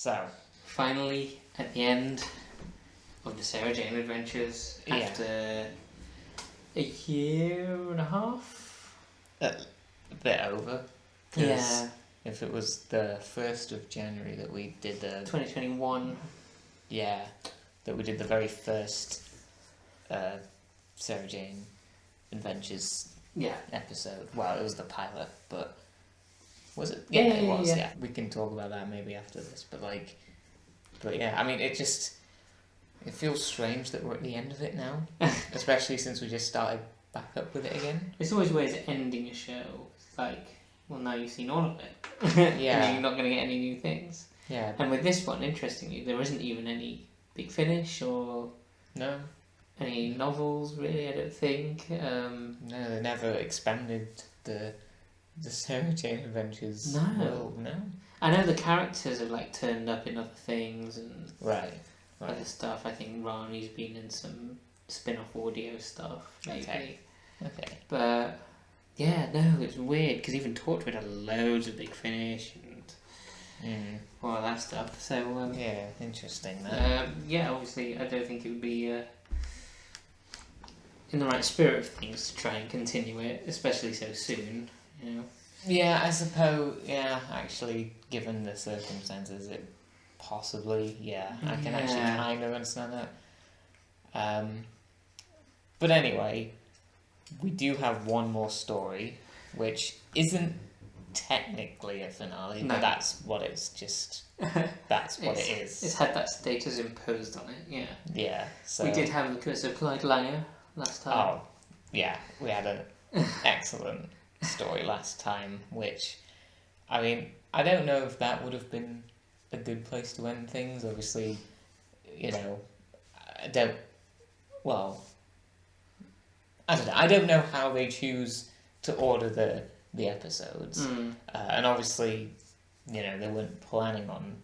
So, finally, at the end of the Sarah Jane Adventures, after a year and a half? A bit over. Yeah. If it was the 1st of January that we did the... 2021. Yeah, that we did the very first Sarah Jane Adventures episode. Well, it was the pilot, but... Was it? Yeah, it was, yeah. We can talk about that maybe after this, but yeah, I mean, it feels strange that we're at the end of it now, especially since we just started back up with it again. It's always ways of ending a show. It's like, well, now you've seen all of it. Yeah. And you're not going to get any new things. Yeah. And with this one, interestingly, there isn't even any big finish or... No. Any novels, really, I don't think. No, they never expanded the Sarah Jane Adventures world, no. I know the characters have like turned up in other things and right. other stuff. I think Rani's been in some spin-off audio stuff, maybe. Okay. But yeah, no, it's weird because even Torchwood had loads of Big Finish and all that stuff. So yeah, interesting. Yeah, obviously, I don't think it would be in the right spirit of things to try and continue it, especially so soon. You know? Yeah, I suppose. Yeah, actually, given the circumstances, it possibly. Yeah, I can actually kind of understand that. But anyway, we do have one more story, which isn't technically a finale, but that's what it's just. That's what it is. It's had that status imposed on it. Yeah. Yeah. So we did have the Curse of Clyde Langer last time. Oh, yeah, we had an excellent story last time, which, I mean, I don't know if that would have been a good place to end things. Obviously, you know, I don't know. I don't know how they choose to order the episodes. And obviously, you know, they weren't planning on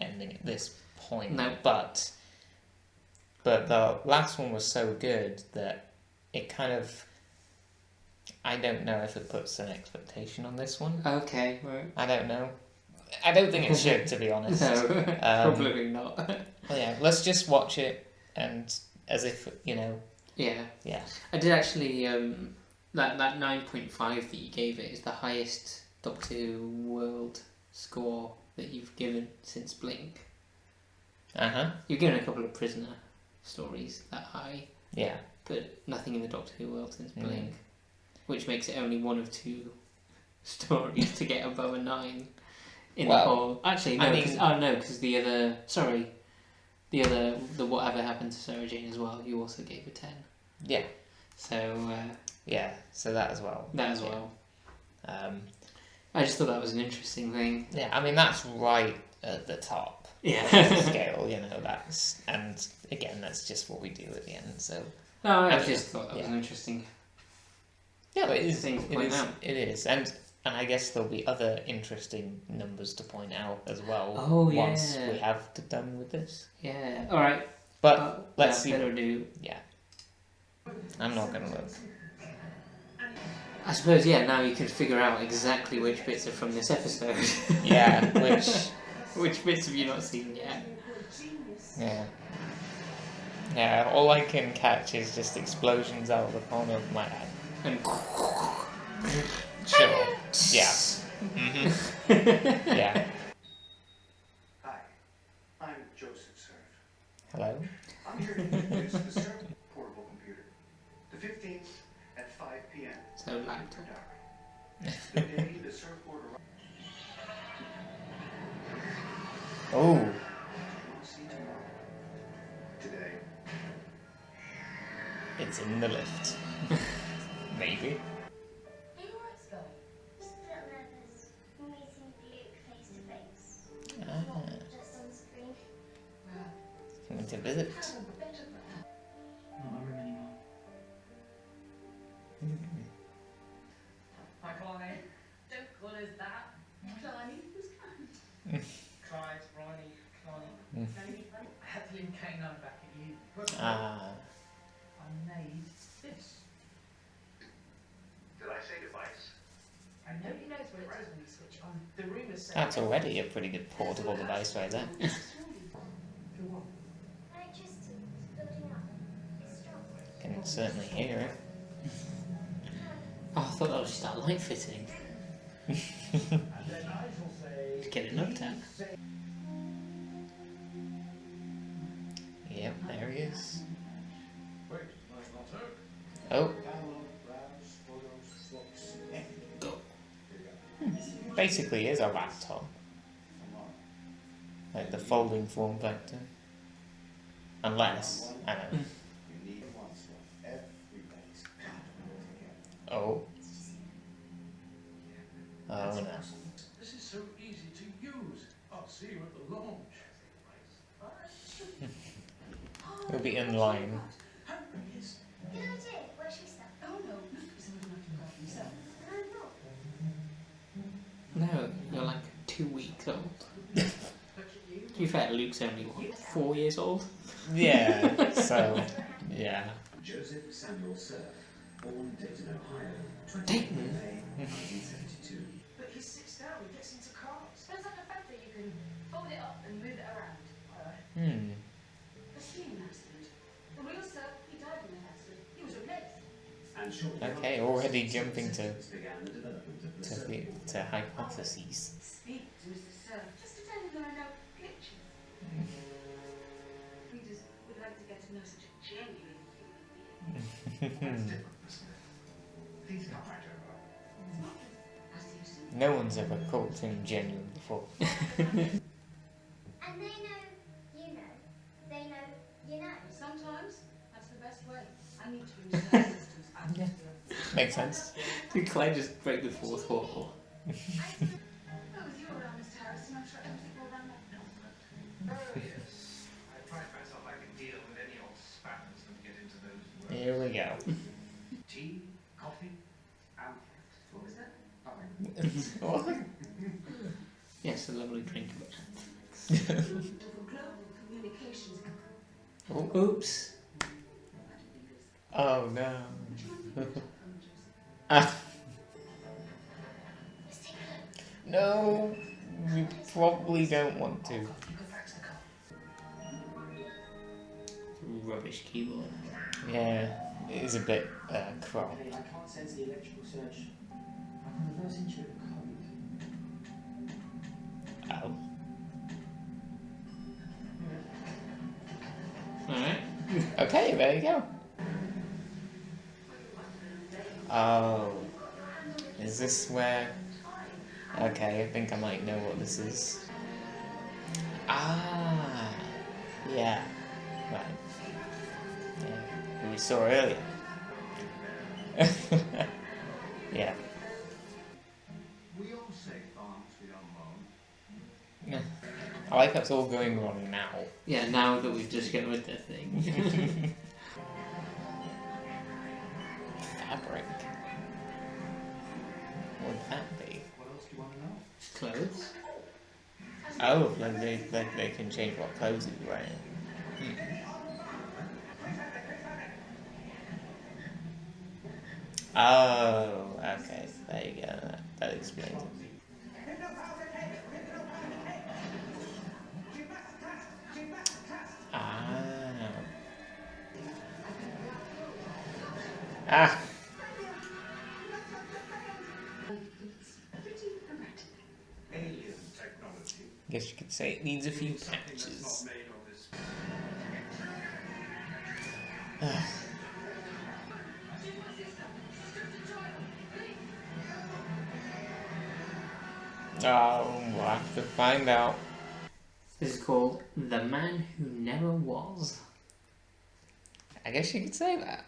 ending at this point. No. But the last one was so good that it kind of... I don't know if it puts an expectation on this one. Okay, right. I don't know. I don't think it should, to be honest. No, probably not. Well, yeah, let's just watch it and as if, you know... Yeah. Yeah. I did actually... that 9.5 that you gave it is the highest Doctor Who World score that you've given since Blink. Uh-huh. You've given a couple of Prisoner stories that high. Yeah. But nothing in the Doctor Who world since Blink. Which makes it only one of two stories to get above a 9 in the whole... Actually, no, because the other... Sorry. The Whatever Happened to Sarah Jane as well, you also gave a 10. Yeah. So... yeah, so that as well. That as well. I just thought that was an interesting thing. Yeah, I mean, that's right at the top. Yeah. Of the scale, you know, that's... And, again, that's just what we do at the end, so... No, I just thought that was an interesting... Yeah, but it is, and I guess there'll be other interesting numbers to point out as well. Once we have done with this. Yeah. All right. But let's see. Better do. Yeah. I'm not gonna look. I suppose now you can figure out exactly which bits are from this episode. Yeah. Which bits have you not seen yet? Yeah. Yeah. All I can catch is just explosions out of the corner of my eye. And sure. Yeah. Yeah. Hi, I'm Joseph Surf. Hello. I'm here to introduce the Surf portable computer. The 15th at 5 p.m. So laptop. The day the surfboard arrives. Oh. We'll see tomorrow. Today. It's in the lift. Maybe. Hey, what's going? Just that Leather's meeting Luke face to face. Not just on screen. Coming to visit. Not a room anymore. Hi, Clyde. Don't call us that. Clyde was kind. Clyde, Ronnie, Clyde. I had to leave K9 back at you. Ah. I made this. Did I say device? Nobody knows what it does when you switch on The rumors say That's already a pretty good portable device right there. Electricity is building up. It's strong. Can certainly hear it. Oh, I thought that was just that light fitting. Get it looked at. Yep, there he is. Wait, that's not her. Oh, Go. basically is a laptop. Like the folding form factor. Unless, I don't know. Oh. Oh no. This is so easy to use. I'll see you at the launch. It'll be in line. Good idea. Where should we start? Oh no, Luke is old enough to look after himself. I'm not. No, you're like 2 weeks old. look at you. To be fair, Luke's only, what, 4 years old? Yeah, so, yeah. Joseph Samuel Surf, born Dayton, Ohio, 20 Dayton? May 1972. But he sits down, he gets into cars. There's like a bed that you can fold it up and move it around. Hmm. A skiing accident. The real sir, he died in that accident. He was replaced. And shortly Okay, after, already jumping to began the development of the surf. to hypotheses. Speak to Mr. Sir, just to tell him there are no pictures. Readers would like to get to know such a genuine human being. That's different, isn't it? Please come right over. It's not just as you see. No one's ever called him genuine before. And they know you know. They know you know. Sometimes that's the best way. I need to insert systems out into the Makes sense. Did Claire just break the fourth wall? Oh, with you around, Mr. Harrison, I'm sure everything will run like no. Oh, yes. I pride myself I can deal with any old spanners and get into those words. Here we go. Tea, coffee, and What was that? What? Yes, a lovely drink. Of a global communications company. Oh, oops. Oh no. Ah. No, we probably don't want to. Rubbish keyboard. Yeah, it is a bit cropped. I can't sense the electrical surge. I can reverse into it code. Oh. Alright. Okay, there you go. Oh. Is this where... Okay, I think I might know what this is. Ah. Yeah. Right. Yeah. Who we saw earlier. Yeah. we all say farms we don't moan. I like how it's all going wrong now. Yeah, now that we've discovered the thing. Fabric. What would that be? What else do you want to know? Clothes. Oh, like they can change what clothes he's wearing. Oh, okay. There you go. That explains it. Ah. Ah. Alien technology. Guess you could say it needs a few Something that's patches. not made on this. Oh, we'll have to find out. This is called The Man Who Never Was. I guess you could say that.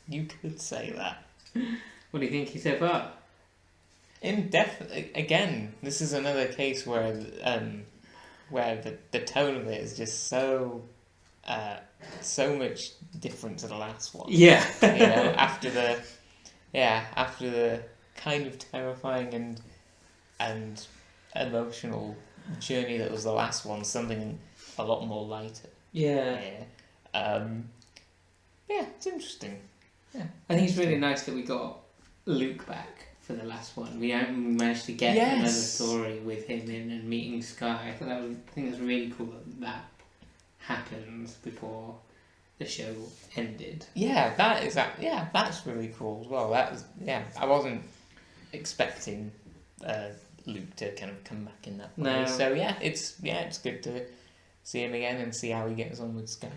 You could say that. What do you think so far? Again, this is another case where the tone of it is just so much different to the last one. Yeah. You know, after the kind of terrifying and emotional journey that was the last one, something a lot more lighter. Yeah. Yeah, it's interesting. Yeah. I think it's really nice that we got Luke back for the last one. We managed to get another story with him in and meeting Sky. I think that's really cool that happened before the show ended. Yeah, that's really cool as well. That was I wasn't expecting Luke to kind of come back in that way. No. So it's good to see him again and see how he gets on with Sky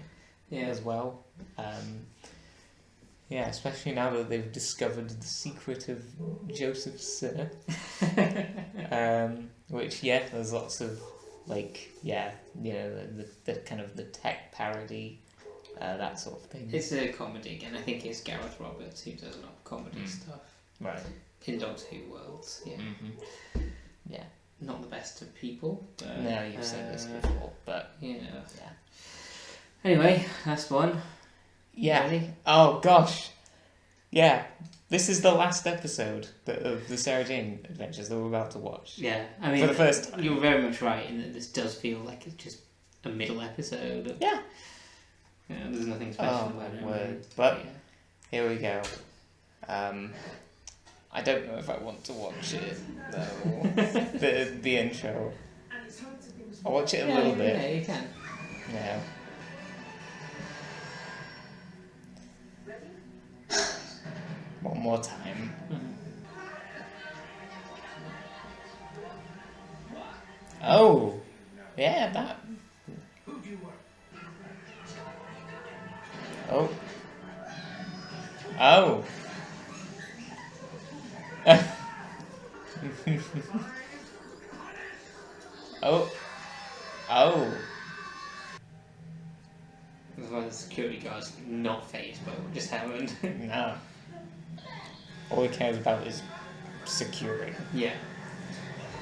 as well. Especially now that they've discovered the secret of Joseph Sir. Which there's lots of the kind of the tech parody, that sort of thing. It's a comedy again. I think it's Gareth Roberts who does a lot of comedy stuff. Right. In Doctor Who worlds, Mm-hmm. Yeah. Not the best of people. But, no, you've said this before, but Anyway, last one. Yeah. Ready? Oh gosh. Yeah. This is the last episode of the Sarah Jane Adventures that we're about to watch. Yeah, I mean, for the first time. You're very much right in that this does feel like it's just a middle episode. Yeah. There's nothing special about it. Word. But here we go. I don't know if I want to watch it though. the intro. I'll watch it a little bit. Yeah, you can. Yeah. One more time. Oh, yeah, that. Oh. Oh. Oh. Oh. As well as security guards not phased by what just happened. No. All he cares about is securing. Yeah.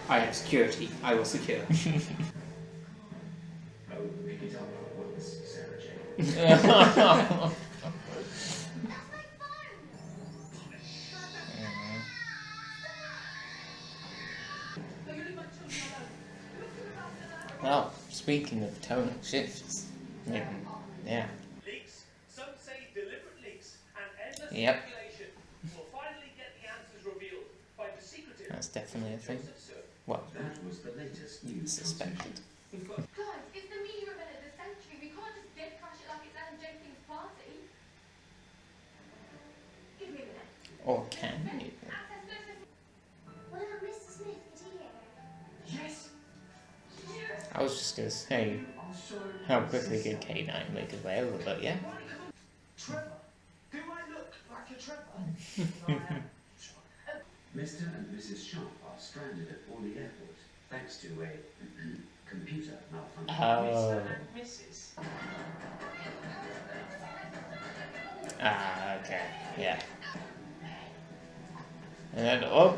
I am security. I will secure. Pick it up once, Sarah Jane. Well, speaking of tonal shifts, yeah. Leaks. Some say deliberate leaks and endless Yep. speculation will finally get the answers revealed by the secretive. That's definitely a thing. Well, That was the latest news. suspected. Guys, it's the media event of the century. We can't just dead crash it like it's Ellen Jenkins' party. Give me a minute. Or can you? What about Mr. Smith? Did he hear it? Yes. I was just gonna say, how quickly could K9 make available, but yeah. Trevor, do I look like a Trevor? Mr. and Mrs. Sharp are stranded at Orly Airport thanks to a computer malfunction. Oh. and Mrs. Ah, okay. Yeah. And then, oh,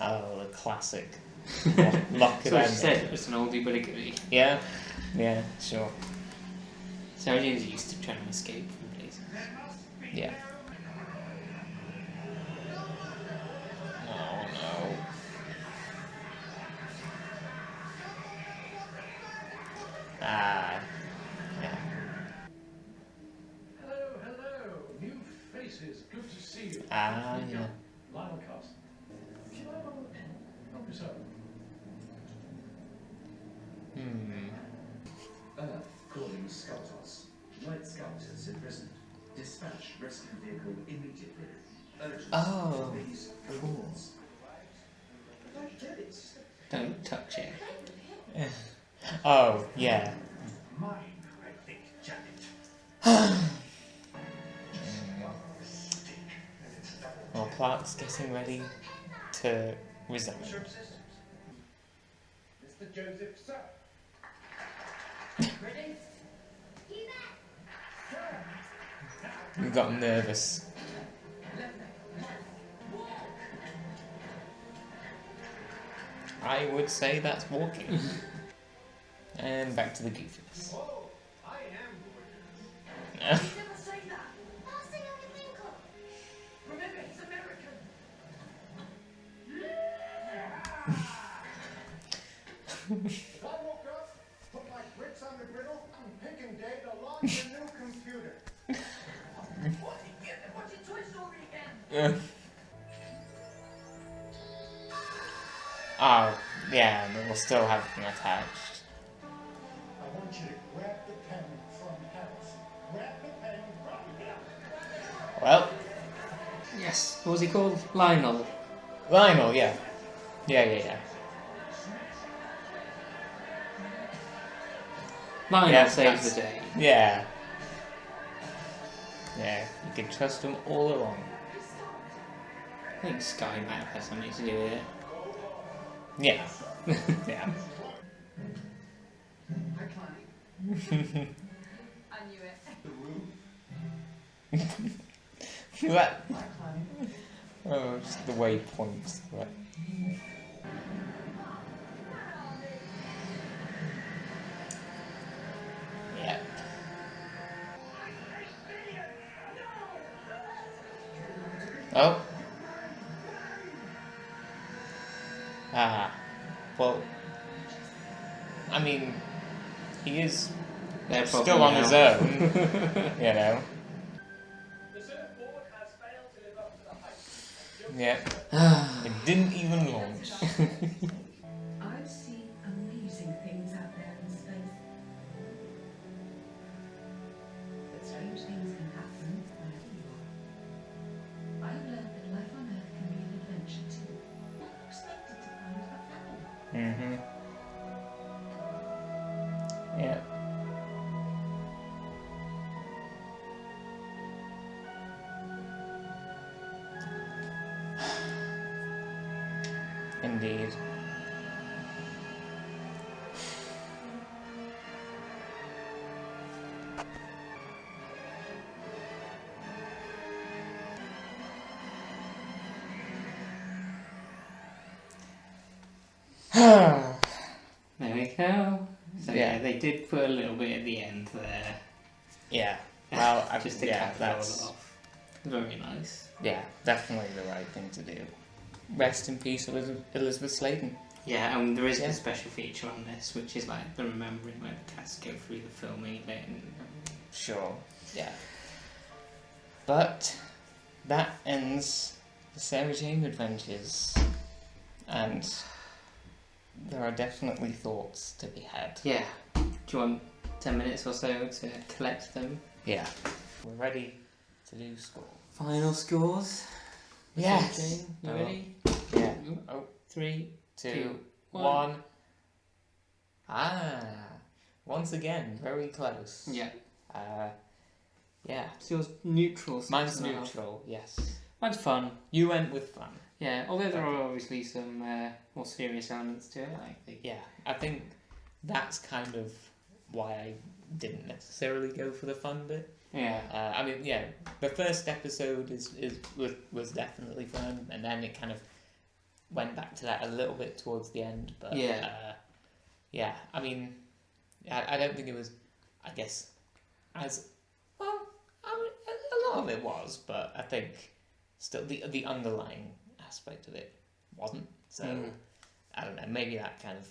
the classic. Lock So it what in. she said, it's an oldie but a goodie. Yeah, sure. Sarah Jane's used to trying to escape from places. Yeah. Oh no. Ah, yeah. Hello. New faces. Good to see you. Ah, yeah. Lionel Cast. Can I borrow a pen? Help yourself. Earth calling Skeltos. Light Skelters imprisoned. Dispatch rescue vehicle immediately. Urgent. Oh, Please, cool. I get it. Don't touch it. Oh, yeah. Mine, I think, Janet. Well, Clark's getting ready to resign. Mr. Joseph, sir. Ready? We got nervous. I would say that's walking. And back to the goofies. Whoa, I am gorgeous. Yeah. Never say that. That's the only thing. Remember, he's American. If I woke up, put my grits on the griddle, I'm picking day to launch a new computer. Watching Toy Story again. will still have them attached. I want you to grab the pen from Harrison. Grab the pen from him. Well, Yes. What was he called? Lionel. Lionel, yeah. Yeah. Lionel Yeah, saves that's- the day. Yeah. Yeah, you can trust him all along. I think Sky might have something to do with it. Yeah. Yeah. Hi, Connie. I knew it. That, Hi, Connie. oh, just the way he points. Right. Yeah. Oh. Well, I mean, he is They're still probably on his now. own, you know. The surfboard has failed to live up to the hype. Yeah. It didn't even launch. I've seen amazing things out there in space. But strange things can happen wherever you are. I've learned that life on Earth can be an adventure too. Never expected to find a family. Yeah. Indeed. There we go. So Yeah. yeah, they did put a little bit at the end there. Yeah. Well, Just to yeah, cap it that's all off. Very nice. yeah, definitely the right thing to do. Rest in peace, Elizabeth Sladen. Yeah, and there is Yeah. a special feature on this, which is like the remembering where the cast go through the filming of it. And Sure. Yeah. But that ends the Sarah Jane Adventures, and there are definitely thoughts to be had. yeah, do you want 10 minutes or so to collect them? Yeah. We're ready to do score. Final scores? Yes. Sarah Jane, you Oh. ready? Yeah. Oh, 3, 2, 2, 1. Once again, very close. Yeah. Yeah. So yours neutral. Mine's 6.5. neutral, yes. Mine's fun. You went with fun. Yeah, although there are obviously some more serious elements to it, like the Yeah, I think that's kind of why I didn't necessarily go for the fun bit. yeah. I mean, yeah, the first episode was definitely fun, and then it kind of went back to that a little bit towards the end. But yeah, I mean, I don't think it was, I guess, as well. I mean, a lot of it was, but I think still the underlying aspect of it wasn't. So I don't know. Maybe that kind of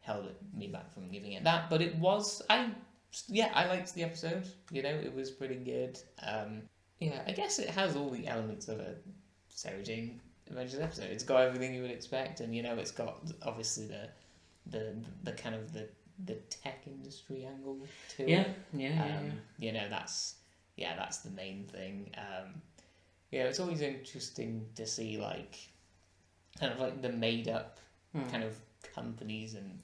held me back from giving it that, but it was. I liked the episode. You know, it was pretty good. Yeah, I guess it has all the elements of a Sarah Jane Adventures episode. It's got everything you would expect, and you know, it's got obviously the kind of the tech industry angle to Yeah, it. yeah. You know, that's the main thing. Yeah, it's always interesting to see like kind of like the made up kind of companies and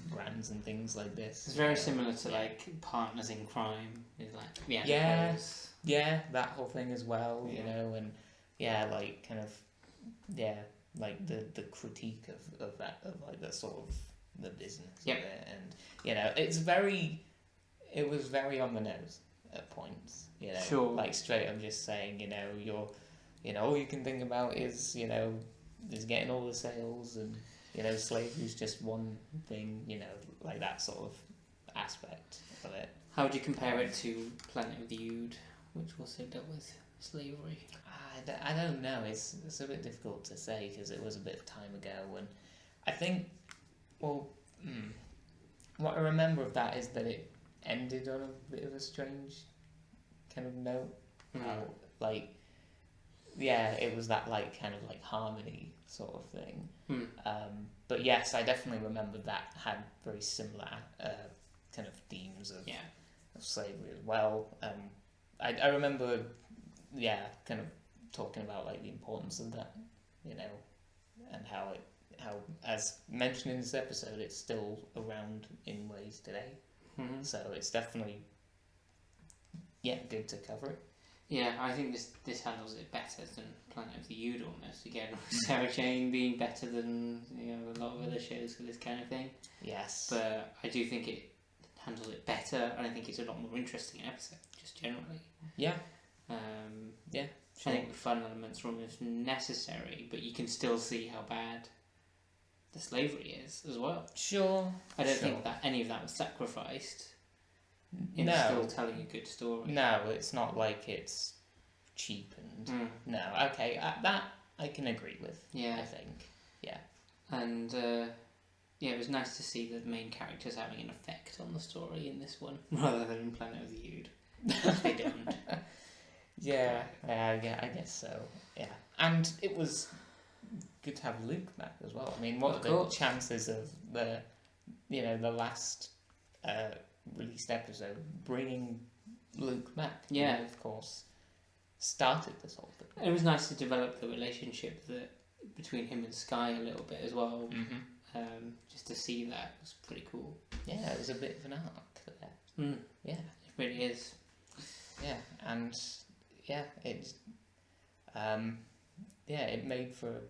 brands and things like this. It's very similar to like Partners in Crime. It's like Yeah, that whole thing as well. Yeah. You know, and like kind of like the critique of that, of like the sort of the business Yep. of it, and you know, it was very on the nose at points. You know, Sure. like straight up just saying, you know, all you can think about is, you know, is getting all the sales, and you know, slavery's just one thing, you know, like that sort of aspect of it. How would you compare it to Planet of the Ood, which also dealt with slavery? I don't know. It's a bit difficult to say because it was a bit of time ago, and I think, well, what I remember of that is that it ended on a bit of a strange kind of note. How, like, yeah, it was that like kind of like harmony sort of thing. But but yes, I definitely remember that had very similar kind of themes of slavery as well. I remember, kind of talking about like the importance of that, you know, and how as mentioned in this episode, it's still around in ways today. Mm-hmm. So it's definitely good to cover it. Yeah, I think this handles it better than Planet of the Ood almost. Again, Sarah Jane being better than a lot of other shows for this kind of thing. Yes. But I do think it handles it better, and I think it's a lot more interesting episode, just generally. Yeah. Sure. I think the fun elements are almost necessary, but you can still see how bad the slavery is as well. Sure. I don't think that any of that was sacrificed in still telling a good story. No, it's not like it's cheapened. No, okay, that I can agree with. Yeah. I think. Yeah. And it was nice to see the main characters having an effect on the story in this one, rather than in Planet of the Ood. They don't. Yeah, I guess so. Yeah, and it was good to have Luke back as well. I mean, what are the chances of the last released episode bringing Luke back? Yeah, of course, started this whole thing. It was nice to develop the relationship between him and Skye a little bit as well. Mm-hmm. Just to see that was pretty cool. Yeah, it was a bit of an arc there. Yeah, it really is. Yeah, and it made for a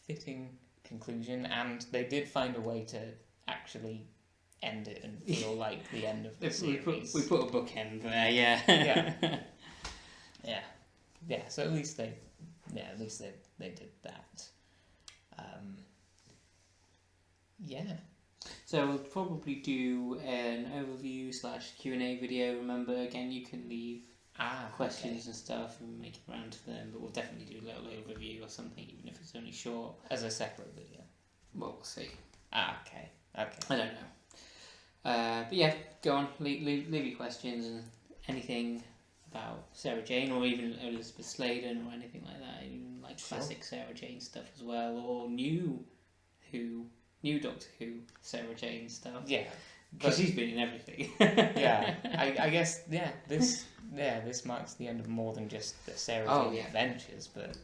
fitting conclusion, and they did find a way to actually end it and feel like the end of the series. We put a bookend there, yeah. Yeah. So at least they did that. So we'll probably do an overview / Q&A video. Remember, again, you can leave questions and stuff and make it around to them, but we'll definitely do a little overview or something, even if it's only short. As a separate video? Well, we'll see. Okay. I don't know. But yeah, go on, leave your questions and anything about Sarah Jane or even Elizabeth Sladen or anything like that, even like classic Sarah Jane stuff as well, or new Doctor Who Sarah Jane stuff. Yeah. Because she's been in everything. Yeah, I guess this marks the end of more than just the Sarah Jane adventures, but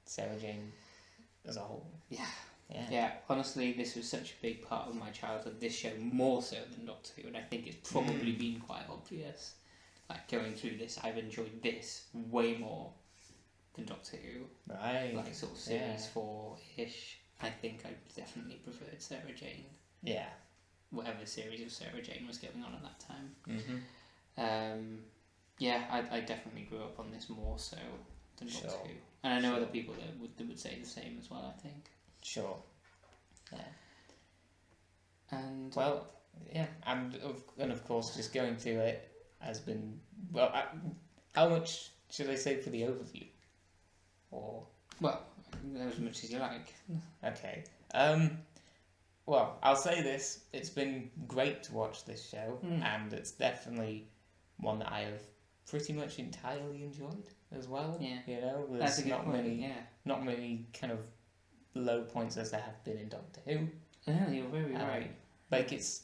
Sarah Jane as a whole. Yeah. Honestly, this was such a big part of my childhood. This show more so than Doctor Who, and I think it's probably been quite obvious. Like going through this, I've enjoyed this way more than Doctor Who. Right. Like sort of series 4-ish. I think I definitely preferred Sarah Jane. Yeah. Whatever series of Sarah Jane was going on at that time. Mm-hmm. I definitely grew up on this more so than Doctor Who. And I know other people that would say the same as well, I think. Sure. Yeah. And and of course just going through it has been how much should I say for the overview? Or as much as you like. Okay. Well, I'll say this: it's been great to watch this show, and it's definitely one that I have pretty much entirely enjoyed as well. Yeah, there's that's a good point. Not many kind of low points as there have been in Doctor Who. No, you're very right. Like it's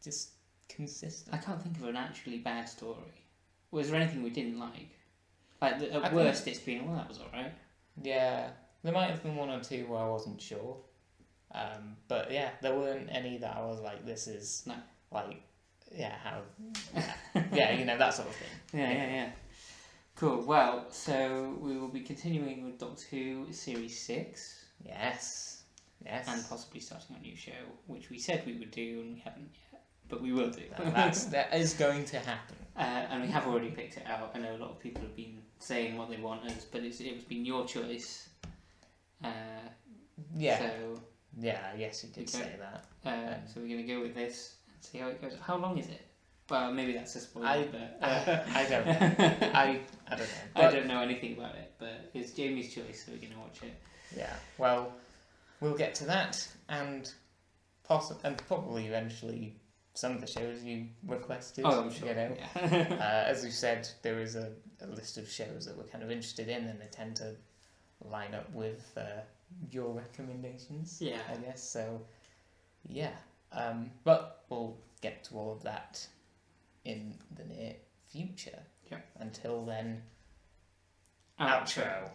just consistent. I can't think of an actually bad story. Was there anything we didn't like? Like at worst, it's been that was alright. Yeah, there might have been one or two where I wasn't sure. But yeah, there weren't any that I was like, this is how that sort of thing. Yeah. Cool. Well, so we will be continuing with Doctor Who Series 6. Yes. And possibly starting a new show, which we said we would do and we haven't yet, but we will do. That is going to happen. And we have already picked it out. I know a lot of people have been saying what they want us, but it's been your choice. So I guess you could say that. So we're going to go with this and see how it goes. How long is it? Well, maybe that's a spoiler. I don't know. I don't know. I don't know anything about it, but it's Jamie's choice, so we're going to watch it. Yeah. Well, we'll get to that, and probably eventually some of the shows you requested. Oh, I'm sure. As we said, there is a list of shows that we're kind of interested in, and they tend to line up with your recommendations. Yeah. I guess so. Yeah. But we'll get to all of that in the near future. Yep. Until then, Outro. outro.